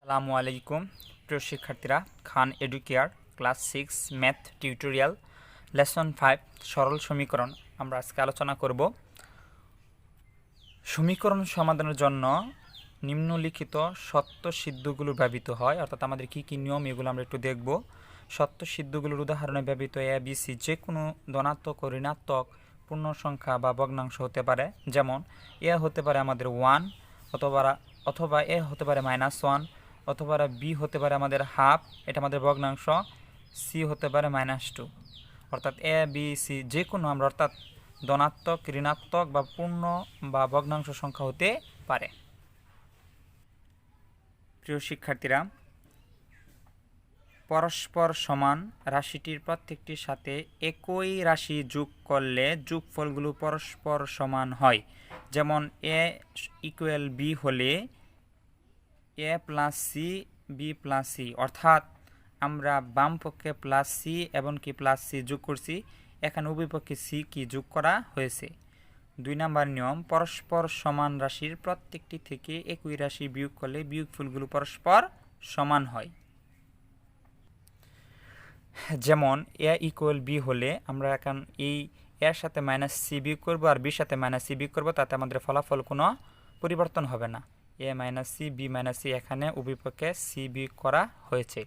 আসসালামু আলাইকুম প্রিয় শিক্ষার্থীরা, Khan educare class 6 math tutorial lesson 5 সরল সমীকরণ আমরা আজকে আলোচনা করব। সমীকরণ সমাধানের জন্য নিম্নলিখিত স্বতঃসিদ্ধগুলো ব্যবহৃত হয়, অর্থাৎ আমাদের কী কী নিয়ম এগুলো আমরা একটু দেখব। স্বতঃসিদ্ধগুলোর উদাহরণে ব্যবহৃত এ বি সি যে কোনো ধনাত্মক ও ঋণাত্মক পূর্ণ সংখ্যা বা ভগ্নাংশ হতে পারে। যেমন এ হতে পারে আমাদের 1 অথবা এ হতে পারে -1 অথবা বি হতে পারে আমাদের হাফ, এটা আমাদের ভগ্নাংশ। সি হতে পারে -2, অর্থাৎ এ বি সি যে কোনো আমরা অর্থাৎ ধনাত্মক, ঋণাত্মক বা পূর্ণ বা ভগ্নাংশ সংখ্যা হতে পারে। প্রিয় শিক্ষার্থীরা, পরস্পর সমান রাশিটির প্রত্যেকটির সাথে একই রাশি যোগ করলে যোগফলগুলো পরস্পর সমান হয়। যেমন এ ইকুয়াল বি হলে A plus C B plus C, অর্থাৎ আমরা বাম পক্ষে প্লাস সি এবং কি প্লাস সি যোগ করছি, এখানে উভয় পক্ষে সি কি যোগ করা হয়েছে। 2 নম্বর নিয়ম, পরস্পর সমান রাশির প্রত্যেকটি থেকে একই রাশি বিয়োগ করলে বিয়োগফলগুলো পরস্পর সমান হয়। যেমন এ ইকুয়াল বি হলে আমরা এখন এই এর সাথে মাইনাস সি বিয়োগ করবো আর বির সাথে মাইনাস সি বিয়োগ করবো, তাতে আমাদের ফলাফল কোনো পরিবর্তন হবে না। A minus C B minus C, এখানে উভয় পক্ষে সি বিয়োগ করা হয়েছে।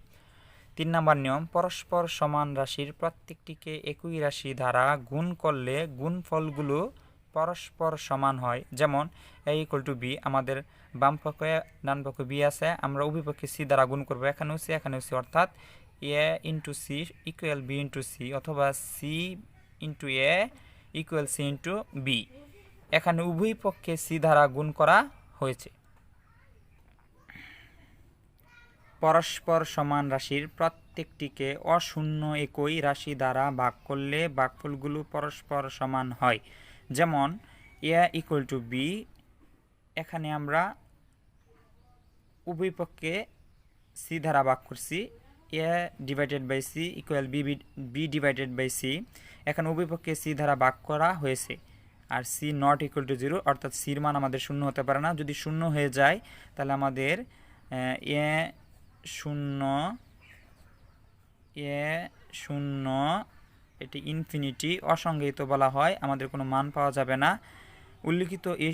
3 নম্বর নিয়ম, পরস্পর সমান রাশির প্রত্যেকটিকে একই রাশি দ্বারা গুণ করলে গুণফলগুলো পরস্পর সমান হয়। যেমন এ ইকুয়াল টু বি, আমাদের বাম পক্ষে ডান পক্ষে বি আছে, আমরা উভয় পক্ষে সি দ্বারা গুণ করবো, এখানেও সি এখানেও সি, অর্থাৎ A into C equal B into C, অথবা C into A equal C into B, এখানে উভয় পক্ষে সি দ্বারা গুণ করা হয়েছে। পরস্পর সমান রাশির প্রত্যেকটিকে অশূন্য একই রাশি দ্বারা ভাগ করলে ভাগফলগুলো পরস্পর সমান হয়। যেমন এ ইকুয়াল টু বি, এখানে আমরা উভয় পক্ষে সি দ্বারা ভাগ করছি, A divided by C equal B divided by C, এখানে উভয় পক্ষে সি দ্বারা ভাগ করা হয়েছে। আর সি নট ইকুয়াল টু 0, অর্থাৎ সির মান আমাদের শূন্য হতে পারে না। যদি শূন্য হয়ে যায় তাহলে আমাদের এ শূন্য এটি ইনফিনিটি অসংজ্ঞায়িত বলা হয়, আমাদের কোনো মান পাওয়া যাবে না। উল্লিখিত এই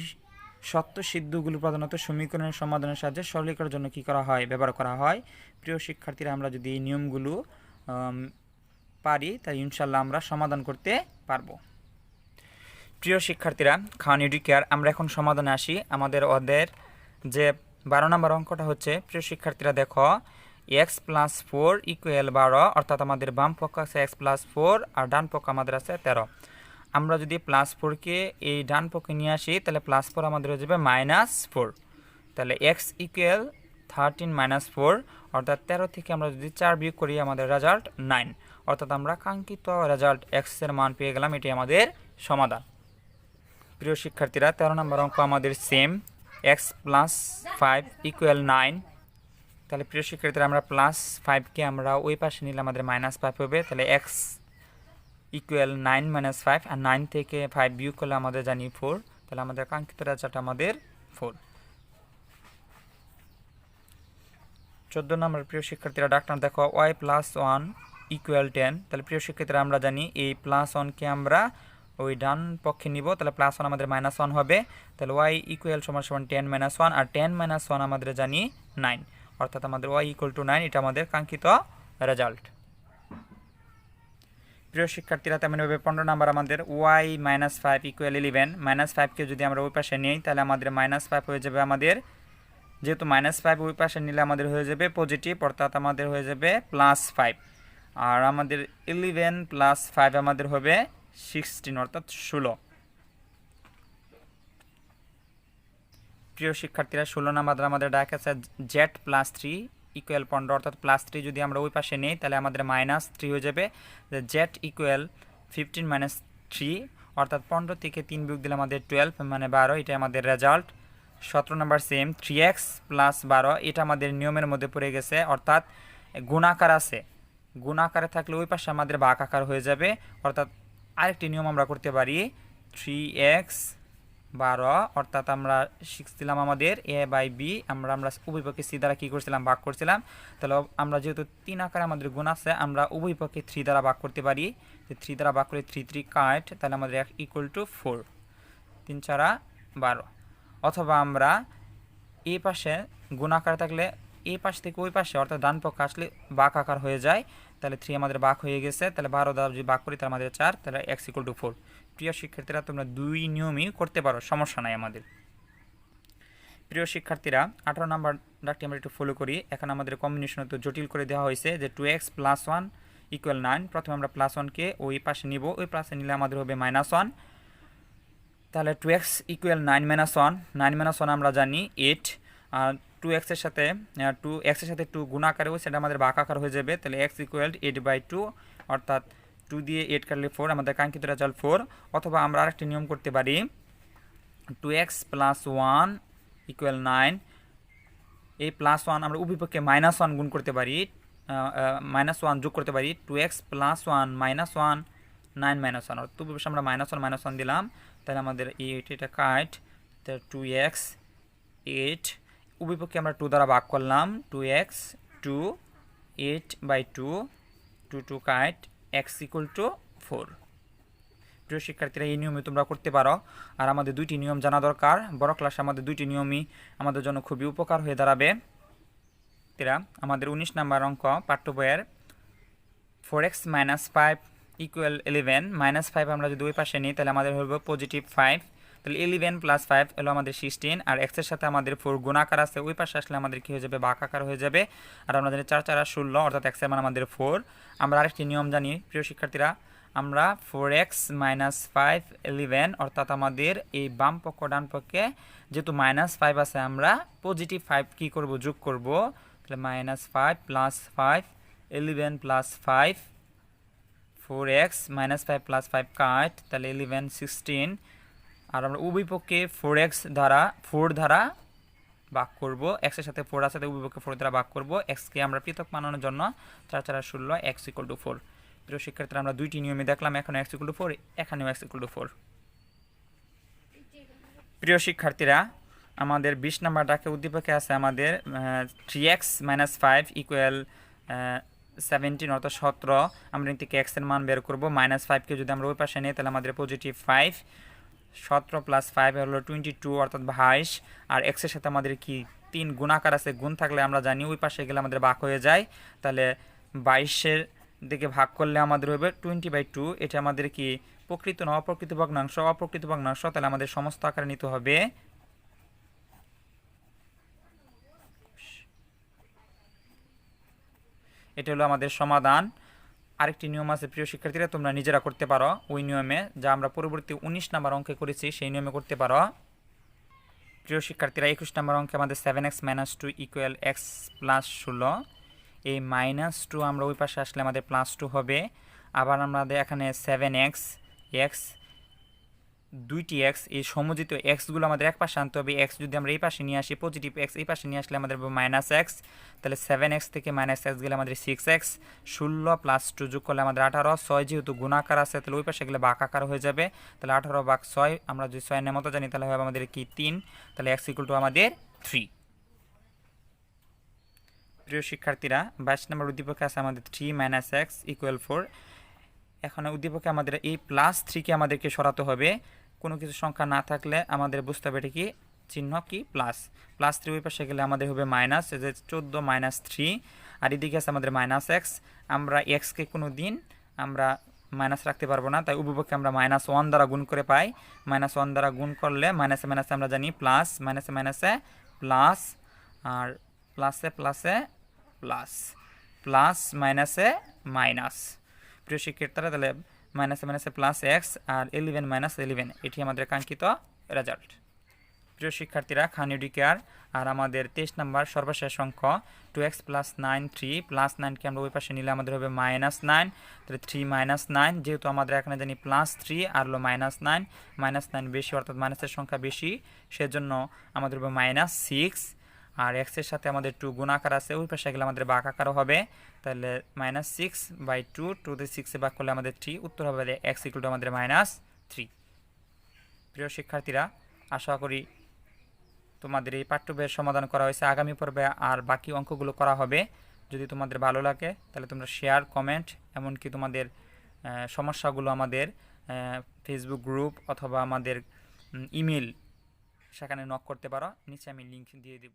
স্বতঃসিদ্ধগুলো প্রধানত সমীকরণের সমাধানের সাহায্যে সরলীকরণের জন্য কী করা হয়, ব্যবহার করা হয়। প্রিয় শিক্ষার্থীরা, আমরা যদি এই নিয়মগুলো পারি তাই ইনশাল্লাহ আমরা সমাধান করতে পারবো। প্রিয় শিক্ষার্থীরা, খান এডুকেয়ার আমরা এখন সমাধানে আসি। আমাদের ওদের যে 12 নম্বর অঙ্কটা হচ্ছে, প্রিয় শিক্ষার্থীরা দেখো, এক্স প্লাস 4 ইকুয়াল 12, অর্থাৎ আমাদের বাম পক্ষ আছে এক্স প্লাস 4 আর ডান পক্ষ আমাদের আছে 13। আমরা যদি প্লাস 4কে এই ডান পক্ষে নিয়ে আসি তাহলে প্লাস 4 আমাদের হয়ে যাবে -4, তাহলে এক্স ইকুয়াল 13 - 4, অর্থাৎ 13 থেকে আমরা যদি 4 বিয়োগ করি আমাদের রেজাল্ট 9, অর্থাৎ আমরা কাঙ্ক্ষিত রেজাল্ট এক্সের মান পেয়ে গেলাম। এটি আমাদের সমাধান। প্রিয় শিক্ষার্থীরা, 13 নম্বর অঙ্ক আমাদের সেম, এক্স প্লাস 5 ইকুয়াল 9, তাহলে প্রিয় শিক্ষার্থীরা আমরা প্লাস 5কে আমরা ওই পাশে নিলে আমাদের -5 হবে, তাহলে এক্স ইকুয়াল 9 - 5, আর 9 থেকে 5 বিয়োগ করলে আমাদের জানি 4, তাহলে আমাদের কাঙ্ক্ষিত রেজাল্ট আমাদের 4। 14 নম্বর প্রিয় শিক্ষার্থীরা ডাক্তার দেখো, ওয়াই প্লাস 1 ইকুয়াল 10, তাহলে প্রিয় শিক্ষার্থীরা আমরা জানি এই প্লাস 1কে আমরা ওই ডান পক্ষে নিব, তাহলে প্লাস 1 আমাদের -1 হবে, তাহলে ওয়াই ইকুয়াল সমান 10 - 1, আর 10 - 1 আমাদের জানি 9, অর্থাৎ আমাদের ওয়াই ইকুয়াল টু 9, এটা আমাদের কাঙ্ক্ষিত রেজাল্ট। প্রিয় শিক্ষার্থীরা, তেমনভাবে 15 নম্বর আমাদের ওয়াই -5 ইকুয়াল 11, -5কে যদি আমরা ওই পাশে নিই তাহলে আমাদের -5 হয়ে যাবে, আমাদের যেহেতু -5 ওই পাশে নিলে আমাদের হয়ে যাবে পজিটিভ, অর্থাৎ আমাদের হয়ে যাবে +5, আর আমাদের 11 + 5 আমাদের হবে 16, অর্থাৎ 16। প্রিয় শিক্ষার্থীরা, 16 নম্বর আমাদের ডাক আছে জেড প্লাস 3 ইকুয়াল 15, অর্থাৎ +3 যদি আমরা ওই পাশে নিই তাহলে আমাদের -3 হয়ে যাবে, জেড ইকুয়াল 15 - 3, অর্থাৎ 15 থেকে 3 বিয়োগ দিলে আমাদের 12 মানে 12, এটা আমাদের রেজাল্ট। 17 নম্বর সেম 3x + 12, এটা আমাদের নিয়মের মধ্যে পড়ে গেছে, অর্থাৎ গুণাকার আছে, গুণাকারে থাকলে ওই পাশে আমাদের ভাগ আকার হয়ে যাবে, অর্থাৎ আরেকটি নিয়ম আমরা করতে পারি 3x 12, অর্থাৎ আমরা শিখছিলাম আমাদের a বাই b আমরা উভয় পক্ষে c দ্বারা কী করছিলাম, ভাগ করছিলাম। তাহলে আমরা যেহেতু 3 আকারে আমাদের গুণ আছে, আমরা উভয় পক্ষে 3 দ্বারা ভাগ করতে পারি। যে 3 দ্বারা ভাগ করে 3 3 কাট, তাহলে আমাদের ইকুয়াল টু 4, 3 4 12। অথবা আমরা এই পাশে গুণ আকার থাকলে এই পাশ থেকে ওই পাশে অর্থাৎ ডান পক্ষে আসলে বাঁক আকার হয়ে যায়, তাহলে 3 আমাদের বাঁক হয়ে গেছে। তাহলে 12 দ্বারা যদি ভাগ করি তাহলে আমাদের 4, তাহলে x ইকুয়াল টু 4। প্রিয় শিক্ষার্থীরা, তোমরা দুই নিয়মই করতে পারো, সমস্যা নাই আমাদের। প্রিয় শিক্ষার্থীরা, 18 নাম্বার ডাকটি আমরা একটু ফলো করি। এখন আমাদের কম্বিনেশন তো জটিল করে দেওয়া হয়েছে যে 2x + 1 = 9। প্রথমে আমরা +1কে ওই পাশে নিব, ওই পাশে নিলে আমাদের হবে -1। তাহলে 2x = 9 - 1, 9 - 1 আমরা জানি 8। আর 2x এর সাথে 2 গুণ আকারে সেটা আমাদের ভাগ আকার হয়ে যাবে। তাহলে x = 8/2, অর্থাৎ 2 দিয়ে 8 কাটলে 4, আমাদের কাঙ্ক্ষিত রেজাল্ট 4। অথবা আমরা আরেকটি নিয়ম করতে পারি, 2x + 1 = 9। এই +1 আমরা উভয় পক্ষে -1 গুণ করতে পারি, -1 যোগ করতে পারি। 2x + 1 - 1 9 - 1, অর্থাৎ উভয় পক্ষে আমরা -1 - 1 দিলাম। তাহলে আমাদের এটা কাট, তাহলে 2x 8, উভয় পক্ষে আমরা 2 দ্বারা ভাগ করলাম। 2x 2 8/2, 2 2 কাট, x = 4। প্রিয় শিক্ষার্থীরা, এই নিয়মে তোমরা করতে পারো। আর আমাদের দুইটি নিয়ম জানা দরকার, বড় ক্লাসে আমাদের দুইটি নিয়মই আমাদের জন্য খুবই উপকার হয়ে দাঁড়াবে। আমাদের 19 নাম্বার অঙ্ক পাঠ্য বইয়ের 4x - 5 = 11। -5 আমরা যদি ওই পাশে নিই তাহলে আমাদের হবে +5। তাহলে 11 + 5 হলো আমাদের 16। আর x এর সাথে আমাদের 4 গুণ আকার আছে, ওই পাশে আসলে আমাদের কী হয়ে যাবে, ভাগ আকার হয়ে যাবে। আর আমরা জানি 4 4 16, অর্থাৎ x এর মান আমাদের 4। আমরা আরেকটি নিয়ম জানি প্রিয় শিক্ষার্থীরা, আমরা 4x - 5 11, অর্থাৎ আমাদের এই বাম পক্ষ ডান পক্ষে যেহেতু -5 আছে, আমরা +5 কী করব, যোগ করব। তাহলে -5 + 5 11 + 5, 4x - 5 + 5 কাট, তাহলে 11 16। আর আমরা উভয় পক্ষে 4x দ্বারা 4 দ্বারা ভাগ করব, x এর সাথে 4 আছে তাই উভয় পক্ষে 4 দ্বারা ভাগ করব। x কে আমরা পৃথক বানানোর জন্য 4 4 16, x = 4। প্রিয় শিক্ষার্থীরা, আমরা দুইটি নিয়মে দেখলাম, এখন x = 4, এখানেও x = 4। প্রিয় শিক্ষার্থীরা, আমাদের 20 নাম্বার ডাকে উদ্দীপকে আছে আমাদের 3x - 5 = 17, অর্থাৎ 17। আমরা এর থেকে x এর মান বের করব। -5কে যদি আমরা ওই পাশে নিই তাহলে আমাদের +5, 17 + 5 হলো 22, অর্থাৎ 22। আর x এর সাথে আমাদের কি 3 গুণাকার আছে, গুণ থাকলে আমরা জানি ওই পাশে গেলে আমাদের ভাগ হয়ে যায়। তাহলে 22-এর দিকে ভাগ করলে আমাদের হবে 20/2। এটা আমাদের কি প্রকৃত না অপ্রকৃত ভগ্নাংশ? অপ্রকৃত ভগ্নাংশ। তাহলে আমাদের সমস্ত আকারে নিতে হবে। এটা হলো আমাদের সমাধান। আরেকটি নিয়ম আছে প্রিয় শিক্ষার্থীরা, তোমরা নিজেরা করতে পারো ওই নিয়মে, যা আমরা পরবর্তী 19 নাম্বার অঙ্কে করেছি, সেই নিয়মে করতে পারো। প্রিয় শিক্ষার্থীরা, 21 নাম্বার অঙ্কে আমাদের 7x - 2 = x + 16। এই -2 আমরা ওই পাশে আসলে আমাদের +2 হবে। আবার আমাদের এখানে 7x, x, দুইটি x, এই সমজিত xগুলো আমাদের এক পাশে আনতে হবে। x যদি আমরা এই পাশে নিয়ে আসি, পজিটিভ x এই পাশে নিয়ে আসলে আমাদের -x। তাহলে 7x থেকে -x গেলে আমাদের 6x, 16 + 2 যোগ করলে আমাদের 18। 6 যেহেতু গুণাকার আছে তাহলে ওই পাশে গেলে ভাগ আকার হয়ে যাবে। তাহলে 18/6, আমরা যদি 6 এর মতো জানি তাহলে হবে আমাদের কি 3। তাহলে x = আমাদের 3। প্রিয় শিক্ষার্থীরা, 22 নম্বর উদ্দীপকে আছে আমাদের 3 - x = 4। এখন উদ্দীপকে আমাদের এই +3কে আমাদেরকে সরাতে হবে। কোনো কিছু সংখ্যা না থাকলে আমাদের বুঝতে হবে এটা কি চিহ্ন, কি +3 ওই পাশে গেলে আমাদের হবে মাইনাস, যে 14 - 3। আর এদিকে আছে আমাদের -x। আমরা x-কে কোনো দিন আমরা মাইনাস রাখতে পারবো না, তাই উভয়পক্ষে আমরা -1 দ্বারা গুণ করে পাই। -1 দ্বারা গুণ করলে মাইনাসে মাইনাসে আমরা জানি প্লাস, মাইনাসে মাইনাসে প্লাস, আর প্লাসে প্লাসে প্লাস, প্লাস মাইনাসে মাইনাস। প্রিয় শিক্ষার্থীরা, তাহলে মাইনাসে মাইনাসে +x আর 11 - 11, এটি আমাদের কাঙ্ক্ষিত রেজাল্ট। প্রিয় শিক্ষার্থীরা, খানিউডি কেয়ার আর আমাদের 23 নম্বর সর্বশেষ অঙ্ক 2x + 9 3 + 9কে আমরা ওই পাশে নিলে আমাদের হবে -9। তাহলে 3 - 9, যেহেতু আমাদের এখানে জানি +3 আর হলো -9, -9 বেশি অর্থাৎ মাইনাসের সংখ্যা বেশি, সেজন্য আমাদের হবে -6। আর x এর সাথে আমাদের 2 গুণাকার আছে, ওই পাশে গেলে আমাদের ভাগ আকারও হবে। তাহলে -6/2, 2 দিয়ে 6 এ ভাগ করলে আমাদের 3, উত্তর হবে x = আমাদের -3। প্রিয় শিক্ষার্থীরা, আশা করি তোমাদের এই পাঠ্য বইয়ের সমাধান করা হয়েছে। আগামী পর্বে আর বাকি অঙ্কগুলো করা হবে। যদি তোমাদের ভালো লাগে তাহলে তোমরা শেয়ার, কমেন্ট, এমনকি তোমাদের সমস্যাগুলো আমাদের ফেসবুক গ্রুপ অথবা আমাদের ইমেল সেখানে নক করতে পারো। নিচে আমি লিংক দিয়ে দেব।